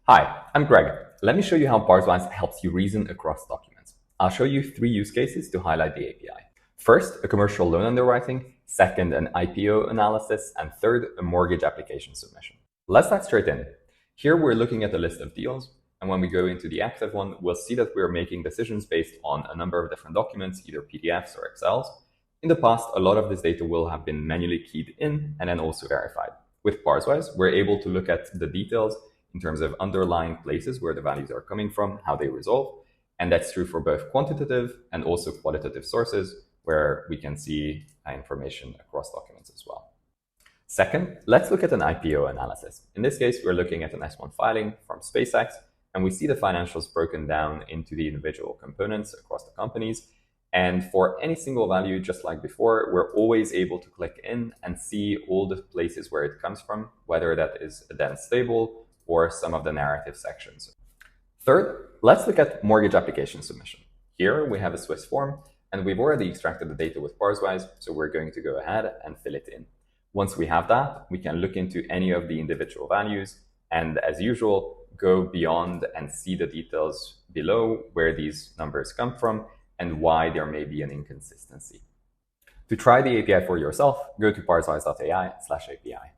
Hi, I'm Greg. Let me show you how Parsewise helps you reason across documents. I'll show you 3 use cases to highlight the API. First, a commercial loan underwriting. Second, an IPO analysis. And third, a mortgage application submission. Let's dive straight in. Here we're looking at a list of deals. And when we go into the active one, we'll see that we're making decisions based on a number of different documents, either PDFs or Excels. In the past, a lot of this data will have been manually keyed in and then also verified. With Parsewise, we're able to look at the details in terms of underlying places where the values are coming from, how they resolve. And that's true for both quantitative and also qualitative sources, where we can see information across documents as well. Second, let's look at an IPO analysis. In this case, we're looking at an S1 filing from SpaceX, and we see the financials broken down into the individual components across the companies. And for any single value, just like before, we're always able to click in and see all the places where it comes from, whether that is a dense table or some of the narrative sections. Third, let's look at mortgage application submission. Here we have a Swiss form, and we've already extracted the data with Parsewise, so we're going to go ahead and fill it in. Once we have that, we can look into any of the individual values, and as usual, go beyond and see the details below where these numbers come from and why there may be an inconsistency. To try the API for yourself, go to parsewise.ai/API.